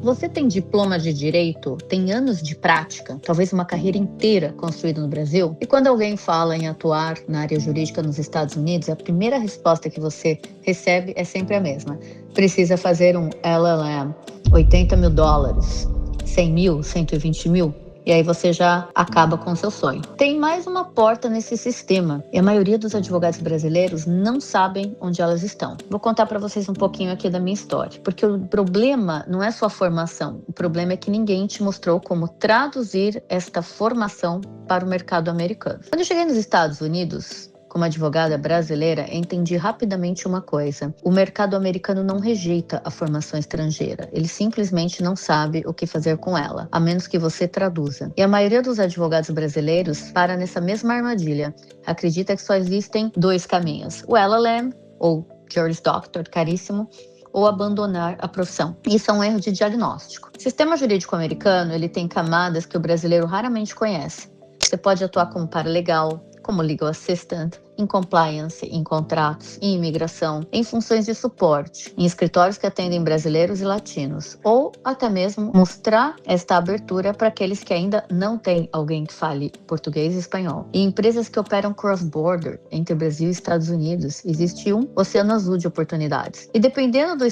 Você tem diploma de direito, tem anos de prática, talvez uma carreira inteira construída no Brasil, e quando alguém fala em atuar na área jurídica nos Estados Unidos, a primeira resposta que você recebe é sempre a mesma. Precisa fazer um LLM, $80 mil, 100 mil, 120 mil, e aí você já acaba com o seu sonho. Tem mais uma porta nesse sistema, e a maioria dos advogados brasileiros não sabem onde elas estão. Vou contar para vocês um pouquinho aqui da minha história, porque o problema não é só a formação, o problema é que ninguém te mostrou como traduzir esta formação para o mercado americano. Quando eu cheguei nos Estados Unidos, como advogada brasileira, entendi rapidamente uma coisa. O mercado americano não rejeita a formação estrangeira. Ele simplesmente não sabe o que fazer com ela, a menos que você traduza. E a maioria dos advogados brasileiros para nessa mesma armadilha. Acredita que só existem dois caminhos. O LLM, ou Juris Doctor, caríssimo, ou abandonar a profissão. Isso é um erro de diagnóstico. O sistema jurídico americano, ele tem camadas que o brasileiro raramente conhece. Você pode atuar como paralegal, como legal assistant, em compliance, em contratos, em imigração, em funções de suporte, em escritórios que atendem brasileiros e latinos, ou até mesmo mostrar esta abertura para aqueles que ainda não têm alguém que fale português e espanhol. Em empresas que operam cross-border entre Brasil e Estados Unidos, existe um oceano azul de oportunidades. E dependendo do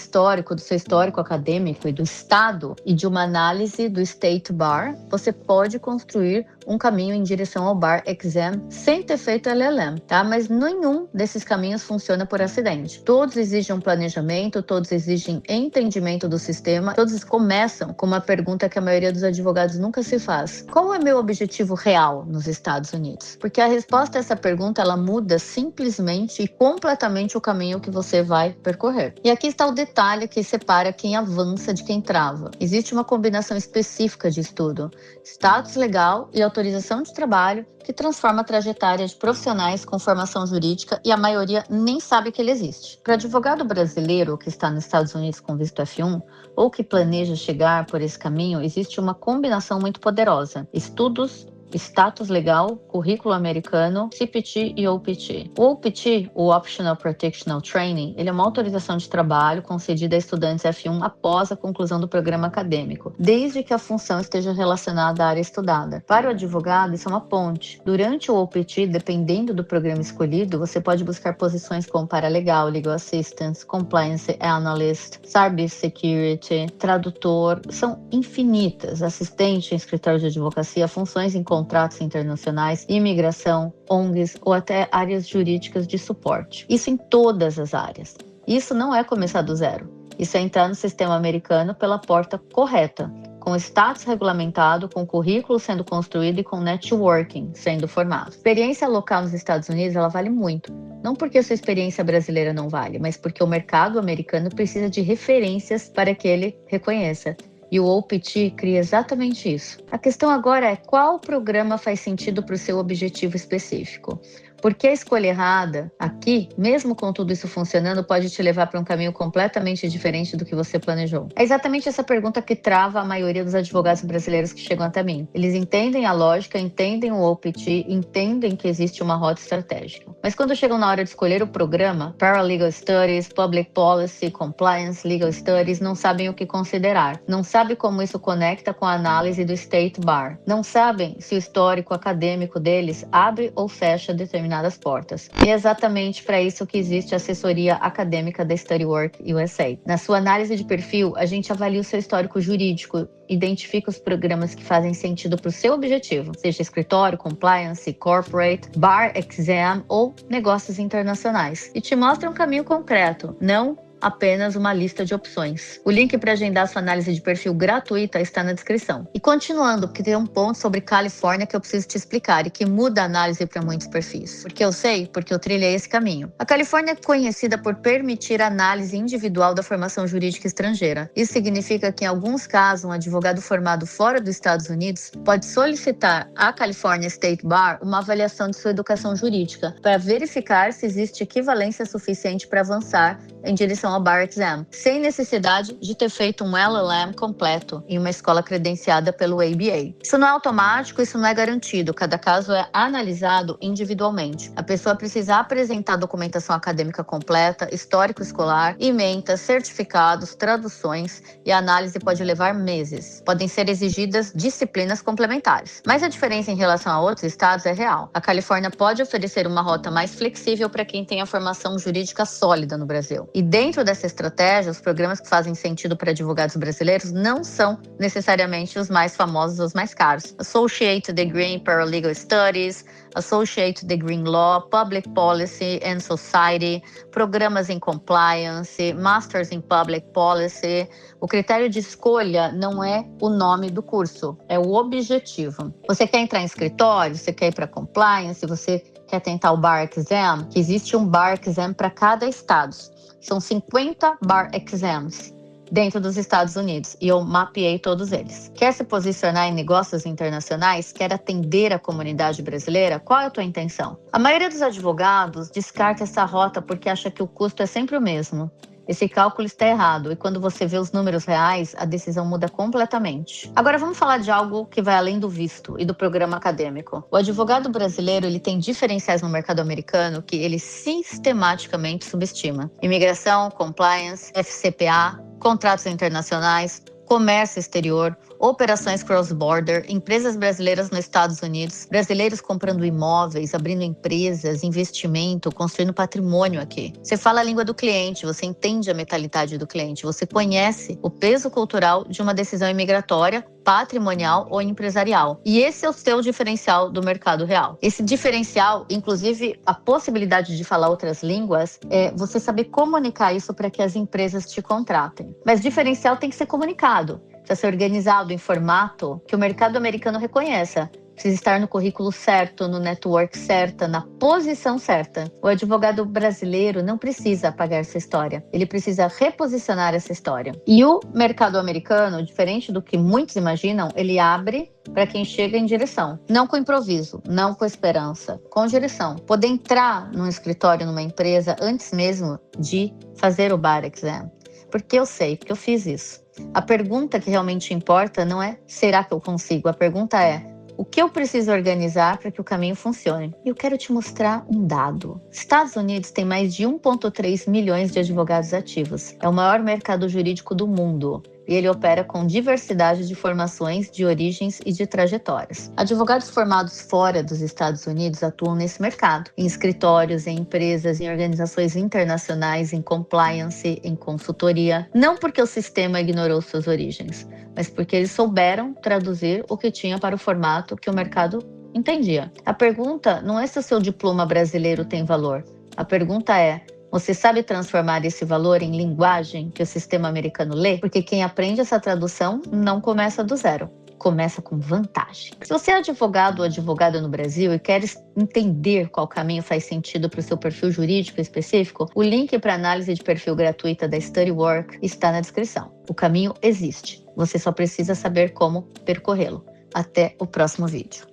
seu histórico acadêmico e do estado e de uma análise do State Bar, você pode construir um caminho em direção ao Bar Exam sem ter feito LLM, tá? Mas nenhum desses caminhos funciona por acidente. Todos exigem um planejamento, todos exigem entendimento do sistema, todos começam com uma pergunta que a maioria dos advogados nunca se faz. Qual é meu objetivo real nos Estados Unidos? Porque a resposta a essa pergunta, ela muda simplesmente e completamente o caminho que você vai percorrer. E aqui está o detalhe que separa quem avança de quem trava. Existe uma combinação específica de estudo, status legal e autorização de trabalho, que transforma a trajetória de profissionais com formação jurídica e a maioria nem sabe que ele existe. Para advogado brasileiro que está nos Estados Unidos com visto F1 ou que planeja chegar por esse caminho, existe uma combinação muito poderosa: estudos, status legal, currículo americano, CPT e OPT. O OPT, o Optional Protectional Training, ele é uma autorização de trabalho concedida a estudantes F1 após a conclusão do programa acadêmico, desde que a função esteja relacionada à área estudada. Para o advogado, isso é uma ponte. Durante o OPT, dependendo do programa escolhido, você pode buscar posições como paralegal, legal assistant, compliance analyst, cyber security, tradutor, são infinitas, assistente em escritório de advocacia, funções em contratos internacionais, imigração, ONGs ou até áreas jurídicas de suporte. Isso em todas as áreas. Isso não é começar do zero. Isso é entrar no sistema americano pela porta correta, com status regulamentado, com currículo sendo construído e com networking sendo formado. Experiência local nos Estados Unidos, ela vale muito. Não porque a sua experiência brasileira não vale, mas porque o mercado americano precisa de referências para que ele reconheça. E o OPT cria exatamente isso. A questão agora é qual programa faz sentido para o seu objetivo específico. Porque a escolha errada aqui, mesmo com tudo isso funcionando, pode te levar para um caminho completamente diferente do que você planejou. É exatamente essa pergunta que trava a maioria dos advogados brasileiros que chegam até mim. Eles entendem a lógica, entendem o OPT, entendem que existe uma rota estratégica. Mas quando chegam na hora de escolher o programa, Paralegal Studies, Public Policy, Compliance, Legal Studies, não sabem o que considerar. Não sabem como isso conecta com a análise do State Bar. Não sabem se o histórico acadêmico deles abre ou fecha determinadas portas. E é exatamente para isso que existe a assessoria acadêmica da StudyWork USA. Na sua análise de perfil, a gente avalia o seu histórico jurídico, identifica os programas que fazem sentido para o seu objetivo, seja escritório, compliance, corporate, bar exam ou negócios internacionais. E te mostra um caminho concreto, não apenas uma lista de opções. O link para agendar sua análise de perfil gratuita está na descrição. E continuando, porque tem um ponto sobre Califórnia que eu preciso te explicar e que muda a análise para muitos perfis. Porque eu sei, porque eu trilhei esse caminho. A Califórnia é conhecida por permitir a análise individual da formação jurídica estrangeira. Isso significa que, em alguns casos, um advogado formado fora dos Estados Unidos pode solicitar à California State Bar uma avaliação de sua educação jurídica para verificar se existe equivalência suficiente para avançar em direção ao Bar Exam, sem necessidade de ter feito um LLM completo em uma escola credenciada pelo ABA. Isso não é automático, isso não é garantido, cada caso é analisado individualmente. A pessoa precisa apresentar documentação acadêmica completa, histórico escolar, ementas, certificados, traduções, e a análise pode levar meses. Podem ser exigidas disciplinas complementares. Mas a diferença em relação a outros estados é real. A Califórnia pode oferecer uma rota mais flexível para quem tem a formação jurídica sólida no Brasil. E dentro dessa estratégia, os programas que fazem sentido para advogados brasileiros não são necessariamente os mais famosos ou os mais caros. Associate Degree in Paralegal Studies, Associate Degree in Law, Public Policy and Society, programas em Compliance, Masters in Public Policy. O critério de escolha não é o nome do curso, é o objetivo. Você quer entrar em escritório, você quer ir para Compliance, você quer tentar o Bar Exam, que existe um Bar Exam para cada estado. São 50 Bar Exams dentro dos Estados Unidos e eu mapeei todos eles. Quer se posicionar em negócios internacionais? Quer atender a comunidade brasileira? Qual é a tua intenção? A maioria dos advogados descarta essa rota porque acha que o custo é sempre o mesmo. Esse cálculo está errado e quando você vê os números reais, a decisão muda completamente. Agora vamos falar de algo que vai além do visto e do programa acadêmico. O advogado brasileiro ele tem diferenciais no mercado americano que ele sistematicamente subestima. Imigração, compliance, FCPA, contratos internacionais, comércio exterior, operações cross-border, empresas brasileiras nos Estados Unidos, brasileiros comprando imóveis, abrindo empresas, investimento, construindo patrimônio aqui. Você fala a língua do cliente, você entende a mentalidade do cliente, você conhece o peso cultural de uma decisão imigratória, patrimonial ou empresarial. E esse é o seu diferencial do mercado real. Esse diferencial, inclusive a possibilidade de falar outras línguas, é você saber comunicar isso para que as empresas te contratem. Mas diferencial tem que ser comunicado. Precisa ser organizado em formato que o mercado americano reconheça. Precisa estar no currículo certo, no network certa, na posição certa. O advogado brasileiro não precisa apagar essa história. Ele precisa reposicionar essa história. E o mercado americano, diferente do que muitos imaginam, ele abre para quem chega em direção. Não com improviso, não com esperança, com direção. Poder entrar num escritório, numa empresa, antes mesmo de fazer o Bar Exam. Porque eu sei, porque eu fiz isso. A pergunta que realmente importa não é será que eu consigo? A pergunta é o que eu preciso organizar para que o caminho funcione? E eu quero te mostrar um dado. Estados Unidos tem mais de 1,3 milhões de advogados ativos. É o maior mercado jurídico do mundo. E ele opera com diversidade de formações, de origens e de trajetórias. Advogados formados fora dos Estados Unidos atuam nesse mercado, em escritórios, em empresas, em organizações internacionais, em compliance, em consultoria. Não porque o sistema ignorou suas origens, mas porque eles souberam traduzir o que tinha para o formato que o mercado entendia. A pergunta não é se o seu diploma brasileiro tem valor. A pergunta é: você sabe transformar esse valor em linguagem que o sistema americano lê? Porque quem aprende essa tradução não começa do zero, começa com vantagem. Se você é advogado ou advogada no Brasil e quer entender qual caminho faz sentido para o seu perfil jurídico específico, o link para análise de perfil gratuita da StudyWork está na descrição. O caminho existe, você só precisa saber como percorrê-lo. Até o próximo vídeo.